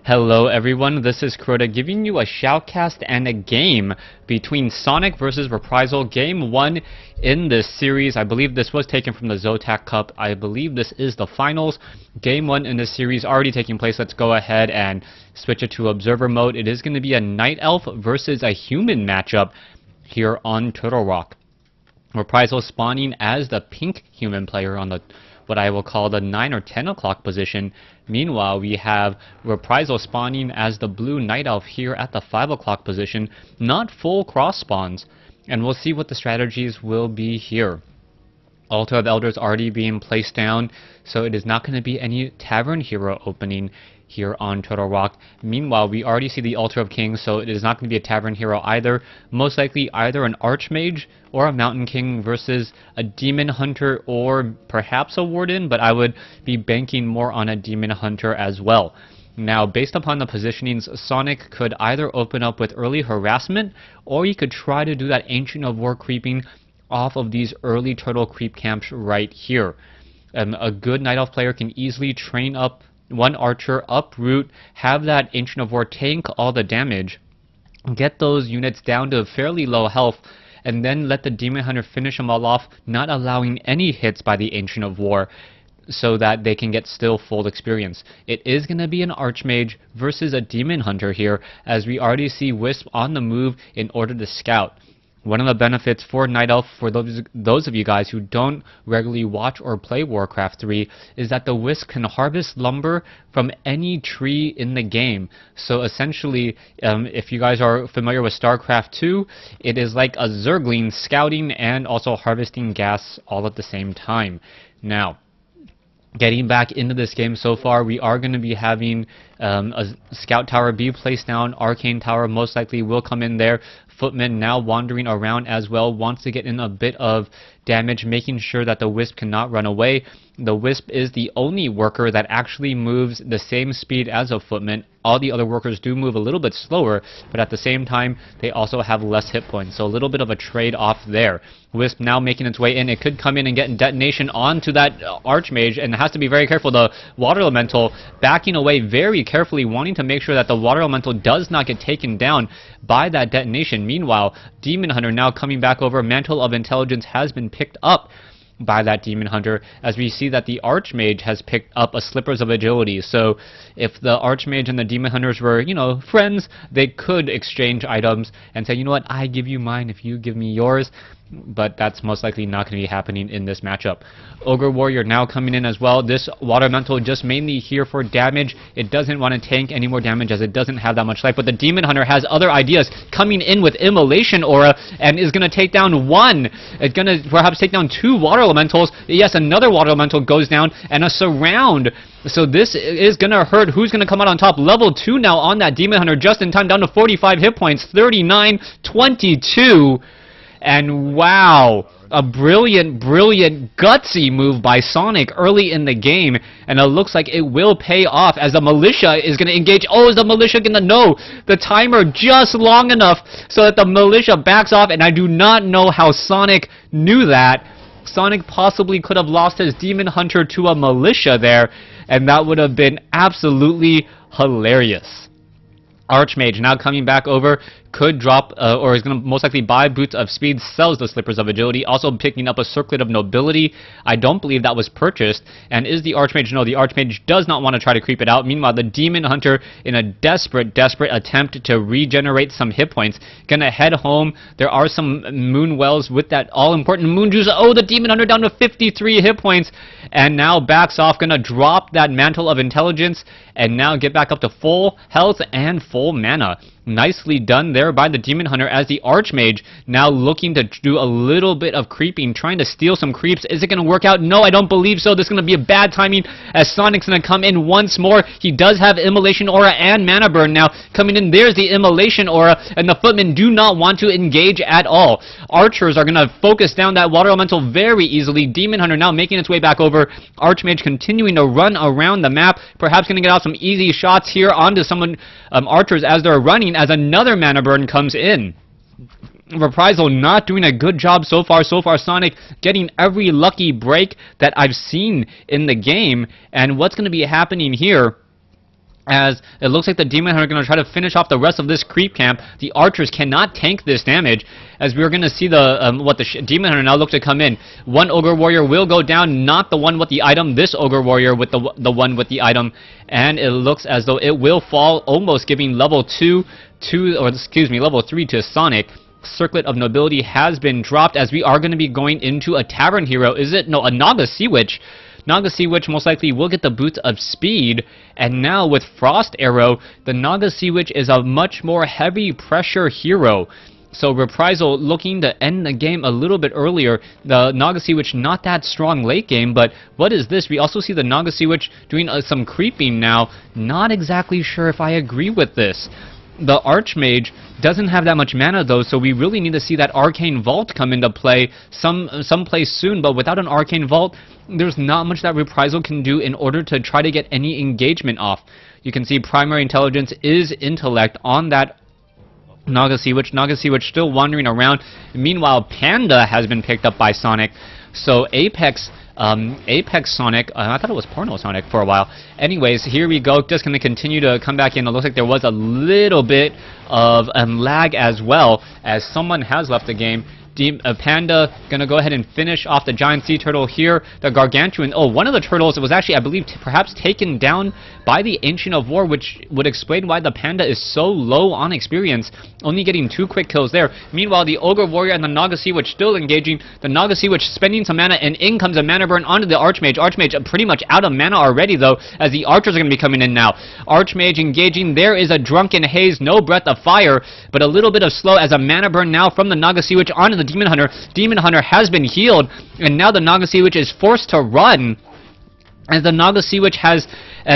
Hello everyone, this is Crota giving you a shoutcast and a game between Sonik versus Reprisal, Game 1 in this series. I believe this was taken from the Zotac Cup. I believe this is the finals. Game 1 in this series already taking place. Let's go ahead and switch it to Observer mode. It is going to be a Night Elf versus a human matchup here on Turtle Rock. Reprisal spawning as the pink human player on the what I will call the 9 or 10 o'clock position. Meanwhile, we have Reprisal spawning as the blue Night Elf here at the 5 o'clock position. Not full cross spawns, and we'll see what the strategies will be here. Altar of Elders already being placed down, so it is not going to be any Tavern Hero opening here on Turtle Rock. Meanwhile, we already see the Altar of Kings, so it is not going to be a Tavern Hero either. Most likely either an Archmage or a Mountain King versus a Demon Hunter or perhaps a Warden, but I would be banking more on a Demon Hunter as well. Now, based upon the positionings, Sonik could either open up with early harassment, or he could try to do that Ancient of War creeping off of these early turtle creep camps right here. A good Night Elf player can easily train up one archer, uproot, have that Ancient of War tank all the damage, get those units down to fairly low health, and then let the Demon Hunter finish them all off, not allowing any hits by the Ancient of War, so that they can get still full experience. It is going to be an Archmage versus a Demon Hunter here, as we already see Wisp on the move in order to scout. One of the benefits for Night Elf, for those of you guys who don't regularly watch or play WarCraft 3, is that the Wisp can harvest lumber from any tree in the game. So essentially, if you guys are familiar with StarCraft 2, it is like a Zergling scouting and also harvesting gas all at the same time. Now, getting back into this game so far, we are going to be having a Scout Tower be placed down. Arcane Tower most likely will come in there. Footman now wandering around as well, wants to get in a bit of damage, making sure that the Wisp cannot run away. The Wisp is the only worker that actually moves the same speed as a Footman. All the other workers do move a little bit slower, but at the same time, they also have less hit points. So a little bit of a trade-off there. Wisp now making its way in. It could come in and get detonation onto that Archmage, and it has to be very careful. The Water Elemental backing away very carefully, wanting to make sure that the Water Elemental does not get taken down by that detonation. Meanwhile, Demon Hunter now coming back over. Mantle of Intelligence has been picked up by that Demon Hunter, as we see that the Archmage has picked up a Slippers of Agility. So if the Archmage and the Demon Hunters were, friends, they could exchange items and say, you know what, I give you mine if you give me yours. But that's most likely not going to be happening in this matchup. Ogre Warrior now coming in as well. This Water Elemental just mainly here for damage. It doesn't want to tank any more damage as it doesn't have that much life. But the Demon Hunter has other ideas, coming in with Immolation Aura and is going to take down one. It's going to perhaps take down two Water Elementals. Yes, another Water Elemental goes down and a Surround. So this is going to hurt. Who's going to come out on top? Level 2 now on that Demon Hunter, just in time, down to 45 hit points. 39, 22. And wow, a brilliant, gutsy move by Sonik early in the game, and it looks like it will pay off as the Militia is going to engage. Oh, is the Militia going to know the timer just long enough so that the Militia backs off? And I do not know how Sonik knew that. Sonik possibly could have lost his Demon Hunter to a Militia there, and that would have been absolutely hilarious. Archmage now coming back over, could drop, or is going to most likely buy Boots of Speed, sells the Slippers of Agility, also picking up a Circlet of Nobility. I don't believe that was purchased. And is the Archmage? No, the Archmage does not want to try to creep it out. Meanwhile, the Demon Hunter, in a desperate attempt to regenerate some hit points, going to head home. There are some Moon Wells with that all-important Moon Juice. Oh, the Demon Hunter down to 53 hit points, and now backs off, going to drop that Mantle of Intelligence, and now get back up to full health and full mana. Nicely done there by the Demon Hunter, as the Archmage now looking to do a little bit of creeping, trying to steal some creeps. Is it going to work out? No, I don't believe so. This is going to be a bad timing, as Sonic's going to come in once more. He does have Immolation Aura and Mana Burn now coming in. There's the Immolation Aura, and the Footmen do not want to engage at all. Archers are going to focus down that Water Elemental very easily. Demon Hunter now making its way back over. Archmage continuing to run around the map, perhaps going to get out some easy shots here onto someone, Archers as they're running, as another Mana Burn comes in. Reprisal not doing a good job so far. Sonik getting every lucky break that I've seen in the game. And what's going to be happening here as it looks like the Demon Hunter are going to try to finish off the rest of this creep camp. The archers cannot tank this damage, as we're going to see the Demon Hunter now look to come in. One Ogre Warrior will go down, not the one with the item, this Ogre Warrior with the one with the item, and it looks as though it will fall, almost giving level 3 to Sonik. Circlet of Nobility has been dropped, as we are going to be going into a Tavern Hero. Is it? No, a Naga Sea Witch. Naga Sea Witch most likely will get the boots of speed, and now with Frost Arrow, the Naga Sea Witch is a much more heavy pressure hero. So Reprisal looking to end the game a little bit earlier. The Naga Sea Witch not that strong late game, but what is this? We also see the Naga Sea Witch doing some creeping now. Not exactly sure if I agree with this. The Archmage doesn't have that much mana though, so we really need to see that Arcane Vault come into play someplace soon. But without an Arcane Vault, there's not much that Reprisal can do in order to try to get any engagement off. You can see Primary Intelligence is Intellect on that Naga Sea Witch. Naga Sea Witch still wandering around. Meanwhile, Panda has been picked up by Sonik. So Apex Sonic, I thought it was Porno Sonic for a while. Anyways, here we go, just going to continue to come back in. It looks like there was a little bit of lag as well, as someone has left the game. Panda gonna go ahead and finish off the giant sea turtle here. The gargantuan, one of the turtles was actually, I believe, perhaps taken down by the Ancient of War, which would explain why the Panda is so low on experience, only getting 2 quick kills there. Meanwhile, the Ogre Warrior and the Naga Sea Witch still engaging. The Naga Sea Witch spending some mana, and in comes a mana burn onto the Archmage. Archmage pretty much out of mana already though, as the archers are gonna be coming in now. Archmage engaging. There is a Drunken Haze, no Breath of Fire, but a little bit of slow as a mana burn now from the Naga Sea Witch onto the Demon Hunter. Demon Hunter has been healed, and now the Naga Sea Witch is forced to run, as the Naga Sea Witch has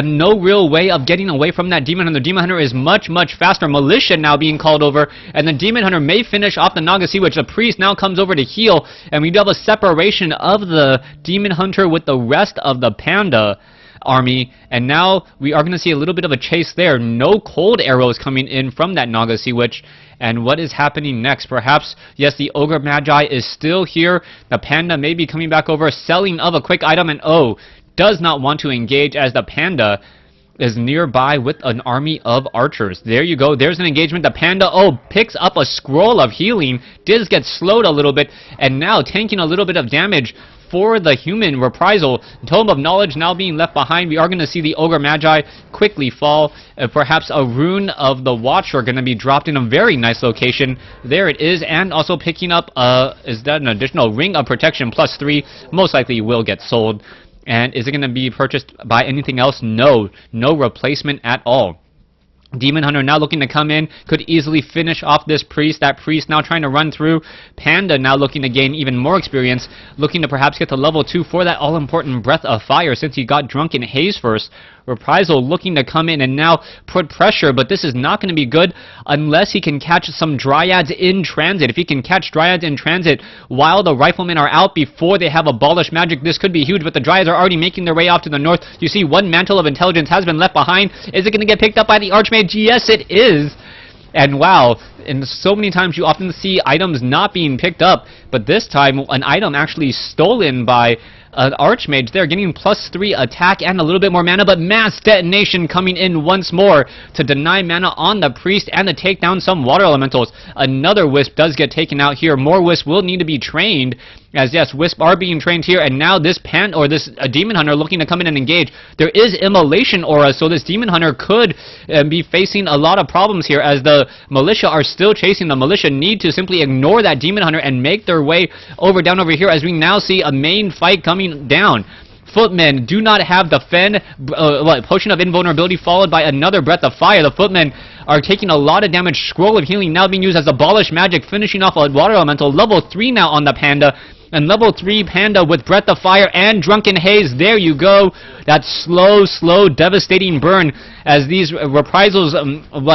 no real way of getting away from that Demon Hunter. The Demon Hunter is much, much faster. Militia now being called over, and the Demon Hunter may finish off the Naga Sea Witch. The Priest now comes over to heal, and we do have a separation of the Demon Hunter with the rest of the Panda army, and now we are going to see a little bit of a chase there. No cold arrows coming in from that Naga Sea Witch. And what is happening next? Perhaps, yes, the Ogre Magi is still here. The Panda may be coming back over, selling of a quick item, and does not want to engage, as the Panda is nearby with an army of archers. There you go. There's an engagement. The Panda, picks up a scroll of healing. Does get slowed a little bit, and now tanking a little bit of damage for the human Reprisal. Tome of Knowledge now being left behind. We are going to see the Ogre Magi quickly fall. Perhaps a Rune of the Watcher going to be dropped in a very nice location. There it is, and also picking up, is that an additional Ring of Protection +3? Most likely will get sold. And is it going to be purchased by anything else? No. No replacement at all. Demon Hunter now looking to come in, could easily finish off this Priest. That Priest now trying to run through. Panda now looking to gain even more experience, looking to perhaps get to level 2 for that all-important Breath of Fire, since he got Drunken Haze first. Reprisal looking to come in and now put pressure, but this is not going to be good unless he can catch some Dryads in transit. If he can catch Dryads in transit while the Riflemen are out before they have abolished magic, this could be huge, but the Dryads are already making their way off to the north. You see one Mantle of Intelligence has been left behind. Is it going to get picked up by the Archmage? Yes, it is. And wow, and so many times you often see items not being picked up, but this time an item actually stolen by an Archmage. They're getting +3 attack and a little bit more mana, but Mass Detonation coming in once more to deny mana on the Priest and to take down some Water Elementals. Another Wisp does get taken out here. More Wisps will need to be trained, as yes, Wisp are being trained here, and now this Demon Hunter looking to come in and engage. There is Immolation Aura, so this Demon Hunter could be facing a lot of problems here, as the Militia are still chasing. The Militia need to simply ignore that Demon Hunter and make their way down over here, as we now see a main fight coming down. Footmen do not have Defend, Potion of Invulnerability followed by another Breath of Fire. The Footmen are taking a lot of damage. Scroll of Healing now being used as Abolish Magic, finishing off a Water Elemental. Level 3 now on the Panda. And level 3 Panda with Breath of Fire and Drunken Haze. There you go. That slow, devastating burn, as these Reprisals,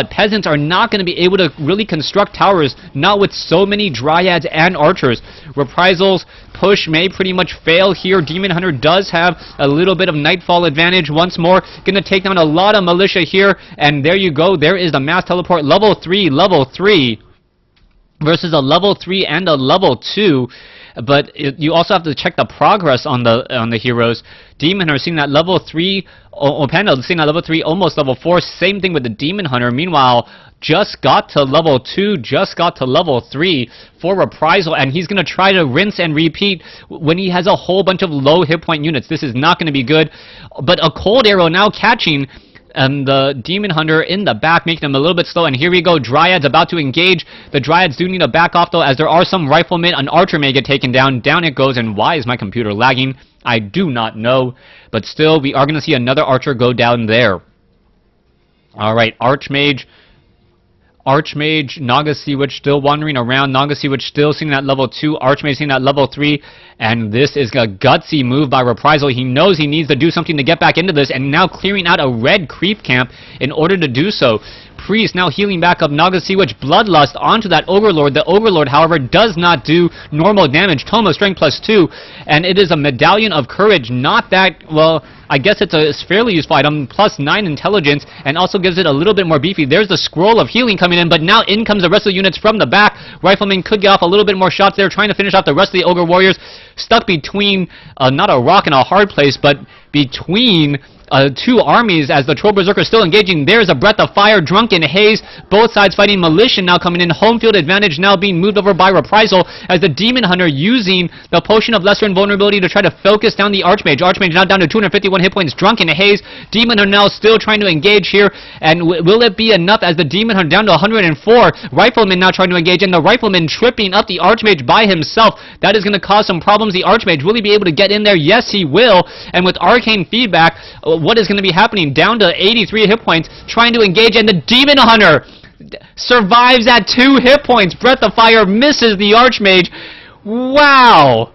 peasants are not going to be able to really construct towers, not with so many Dryads and Archers. Reprisals push may pretty much fail here. Demon Hunter does have a little bit of Nightfall advantage once more. Going to take down a lot of Militia here, and there you go. There is the Mass Teleport. Level 3 versus a level 3 and a level 2. but you also have to check the progress on the heroes. Demon Hunter seeing that level 3, Panda seeing that level 3, almost level 4. Same thing with the Demon Hunter. Meanwhile, just got to level 2, just got to level 3 for Reprisal, and he's going to try to rinse and repeat when he has a whole bunch of low hit point units. This is not going to be good, but a Cold Arrow now catching the Demon Hunter in the back, making him a little bit slow. And here we go, Dryads about to engage. The Dryads do need to back off, though, as there are some riflemen. An Archer may get taken down. Down it goes, and why is my computer lagging? I do not know, but still, we are going to see another Archer go down there. Alright, Archmage, Naga Sea Witch still wandering around. Naga Sea Witch still seeing that level 2. Archmage seeing that level 3. And this is a gutsy move by Reprisal. He knows he needs to do something to get back into this, and now clearing out a red creep camp in order to do so. Priest now healing back up. Naga Sea Witch Bloodlust onto that Overlord. The Overlord, however, does not do normal damage. Toma Strength +2, and it is a Medallion of Courage. Not that, well, I guess it's a fairly useful item, +9 intelligence, and also gives it a little bit more beefy. There's the Scroll of Healing coming in, but now in comes the rest of the units from the back. Riflemen could get off a little bit more shots there, trying to finish off the rest of the Ogre Warriors. Stuck between, not a rock and a hard place, but between two armies as the Troll Berserker still engaging. There's a Breath of Fire, Drunken Haze, both sides fighting. Militia now coming in. Home field advantage now being moved over by Reprisal as the Demon Hunter using the Potion of Lesser Invulnerability to try to focus down the Archmage. Archmage now down to 251 hit points. Drunken Haze. Demon Hunter now still trying to engage here, and will it be enough as the Demon Hunter down to 104? Rifleman now trying to engage, and the Rifleman tripping up the Archmage by himself. That is going to cause some problems. The Archmage, will he be able to get in there? Yes, he will. And with Arcane Feedback, what is going to be happening? Down to 83 hit points, trying to engage, and the Demon Hunter survives at 2 hit points. Breath of Fire misses the Archmage. Wow.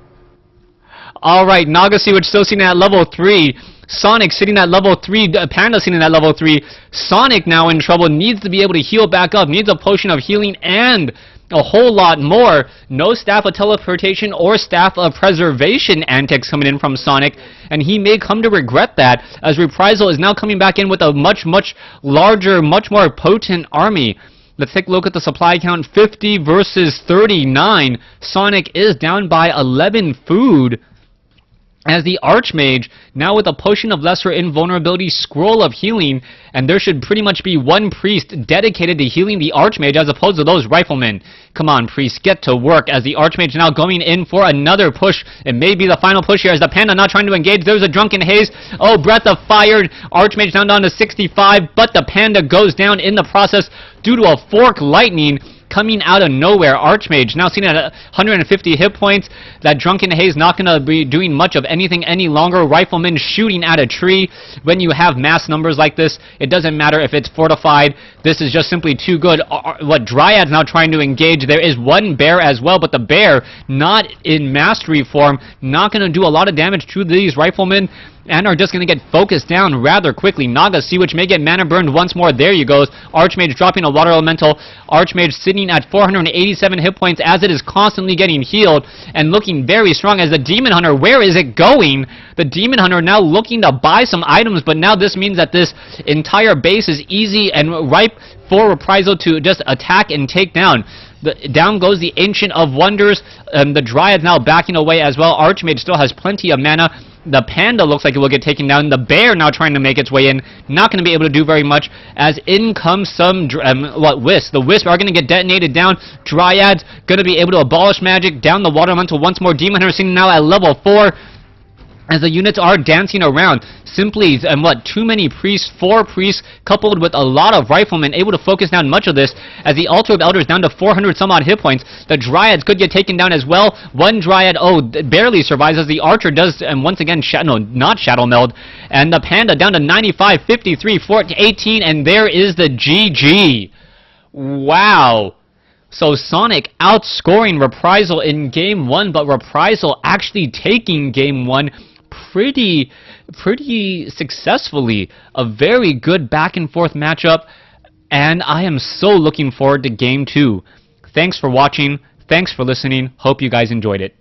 Alright, Naga Sea Witch still sitting at level 3. Sonik sitting at level 3. Panda sitting at level 3. Sonik now in trouble. Needs to be able to heal back up. Needs a potion of healing and a whole lot more. No Staff of Teleportation or Staff of Preservation antics coming in from Sonik, and he may come to regret that, as Reprisal is now coming back in with a much, much larger, much more potent army. Let's take a look at the supply count. 50 versus 39. Sonik is down by 11 food, as the Archmage, now with a Potion of Lesser Invulnerability, Scroll of Healing, and there should pretty much be one Priest dedicated to healing the Archmage as opposed to those Riflemen. Come on, Priest, get to work, as the Archmage now going in for another push. It may be the final push here, as the Panda not trying to engage. There's a Drunken Haze. Oh, Breath of Fire. Archmage down to 65, but the Panda goes down in the process due to a Fork Lightning coming out of nowhere. Archmage now seen at 150 hit points. That Drunken Haze not going to be doing much of anything any longer. Rifleman shooting at a tree. When you have mass numbers like this, it doesn't matter if it's fortified. This is just simply too good. What Dryad's now trying to engage. There is one bear as well, but the bear not in mastery form, not going to do a lot of damage to these Riflemen, and are just going to get focused down rather quickly. Naga Sea Witch may get mana burned once more. There you go. Archmage dropping a Water Elemental. Archmage sitting at 487 hit points as it is constantly getting healed and looking very strong, as the Demon Hunter, where is it going? The Demon Hunter now looking to buy some items, but now this means that this entire base is easy and ripe for Reprisal to just attack and take down. Down goes the Ancient of Wonders. The Dryad's now backing away as well. Archmage still has plenty of mana. The Panda looks like it will get taken down. The Bear now trying to make its way in. Not going to be able to do very much, as in comes some Wisps. The Wisps are going to get detonated down. Dryads going to be able to abolish magic. Down the Water Elemental once more. Demon Hunter seen now at level 4. As the units are dancing around. Simply, too many priests, 4 priests, coupled with a lot of Riflemen, able to focus down much of this, as the Altar of Elders down to 400 some odd hit points. The Dryads could get taken down as well. One Dryad, barely survives, as the Archer does, and once again, not Shadow Meld. And the Panda down to 95, 53, 14, 18, and there is the GG. Wow. So Sonik outscoring Reprisal in Game 1, but Reprisal actually taking Game 1 pretty successfully. A very good back and forth matchup, and I am so looking forward to Game 2. Thanks for watching. Thanks for listening. Hope you guys enjoyed it.